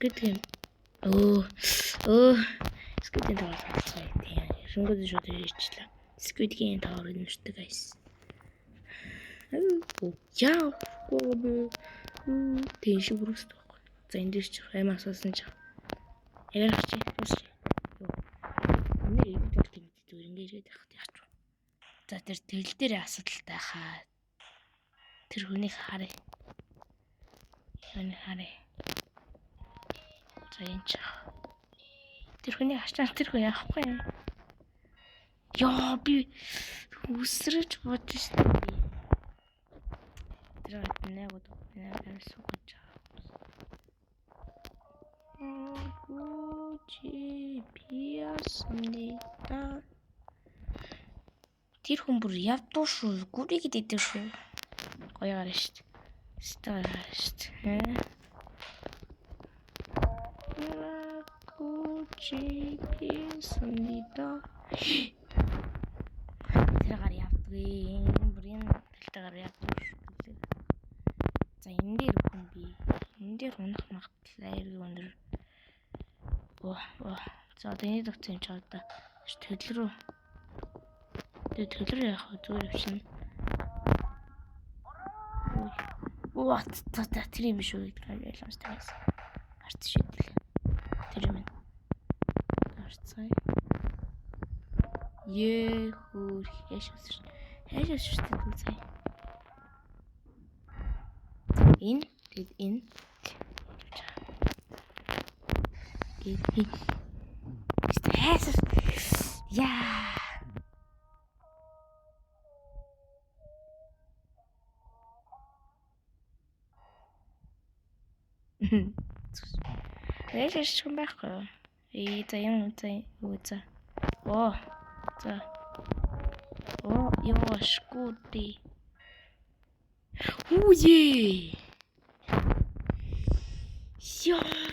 Squid Game. Squid Game тоглосон. Тийм. Шонгод шууд ирчихлээ. Squid Game тавар нэртэй guys. Яа. Тийм шиг бүрүүстэй байхгүй. За энэ дээр чих аймаа асуусан чих. Ягарах чи. Өнөө ирээд тийм зүгээр ингэ ирээд явах яач. За тэр тэл дээр асуудалтай хаа. Тэр хүнийг харъя. За энэ чих. Тэр хүний хашаа тэр хүн яахгүй юм. Яа би үсрэж бодож штэ. Тэр нэг сууж Гучи пиаснита. Тэр хүн бүр явдуу шүү. Гүрийг идэх шүү. Гоё гарна штэ. Гучи пиаснита. Тэргаар явдгүй. Бүрийн талтайгаар явдгүй шүү. За энэ дээр хүн би. Энэ дээр унах магтлаа өндөр. За одоо энэ дагц юм чаа да. Төлрөө. Төлрөө яах вэ? Зүгээр явчихна. За тэр юм биш үү гэдэг нь ойлгомжтой байсан. Гарч шийдэл. Тэр юм. Гарцгаая. Хөөх яшаас шүү дээ сая. Энэ яа. Яаш ч юм байхгүй. За юм за. За. Ёо шкуди. Үе.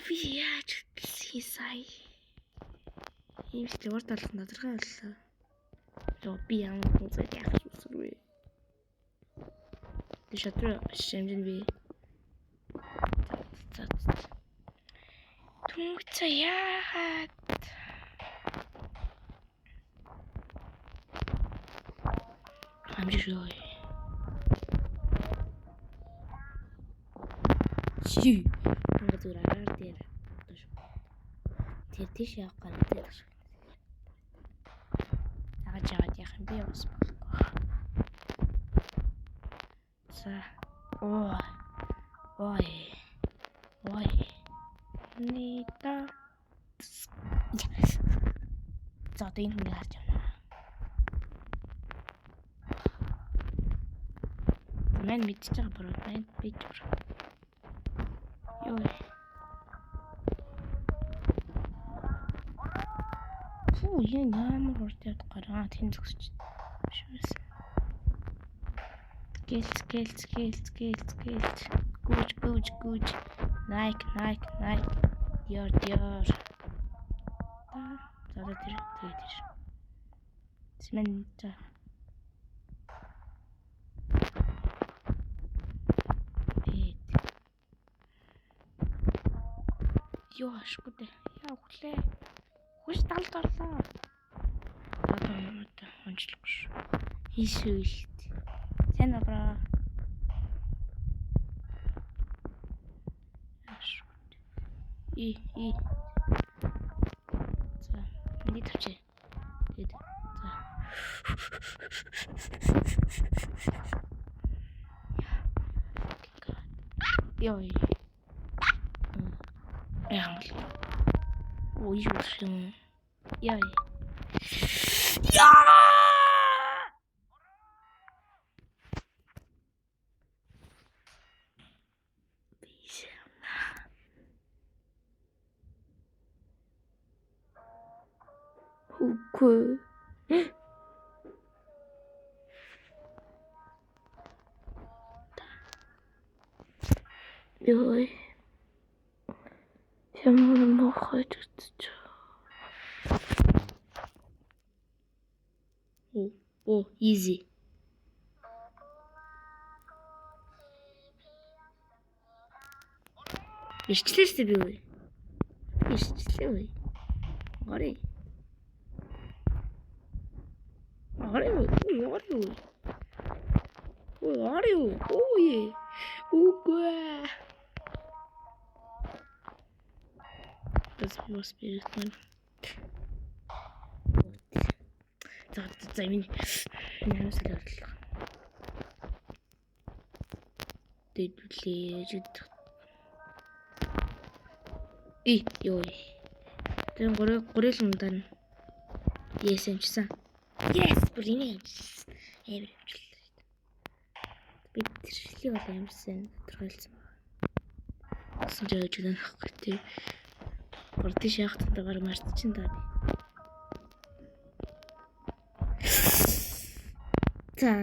Би яаж гэсэн сая. Ийм ч л урд талах тодорхой боллоо. Би ямар хүнтэй яах вэ? Шатраа шимжин би. Түнцээ яагаад? Амжирой. Ингээд зүгээр араар дээр. Тэр тийш явах гэдэг шүү. Жаад яах юм бэ бас болохгүй. За. Ой. Нита. За одоо энэ хүнийг харж байна. Мэн мэдчихэж байгаа бүр байна. Би ч бүр. Ёо. Яа ямар урдаад гараа тэн зогсож. Шүүс. Гэлц. Гүүж. Найк. Диор. За тэр. Смэнт. Ёо шкүдэ. Яа өглөө. Хүч талд орлоо. Одоо онцлохгүй шүү. Хийшүүлт. Сэн абра. За, миний тавчээ. Тэгэд. За. Ёо. Ой, юм. Яа. Үгүй. Ёо. Ямар мохой ч. Easy. Ирчлээ шүү дээ би. Ишчлээ үе. Гори. Ой. Уггүй. Das muss man. За минь нэрээс л орлоо. Дэдүүлээ жид. Ёо. Тэн гурил ундан. Yes амжсан. Yes бүрийн амжсан. Эвэр амжлаа. Би тэршлийн бол амжсан тодорхойлсон байна. Гэсэн жааж өгнө гэхгүй тий. Гурдын шахтантайгаар марцчин даа. За.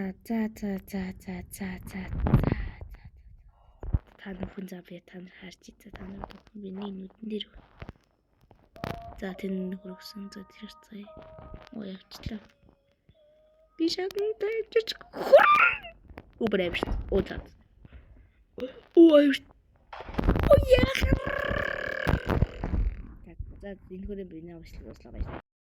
Та нөхөн за би та нар харж ийзээ та нар миний нүдэн дээр. За тэн хөргсөн за тэр цай. Явчлаа. Би шагнтай чич. Убрэмш. Удаа. Ой. За энэ хөрөө би нэ авчлаа.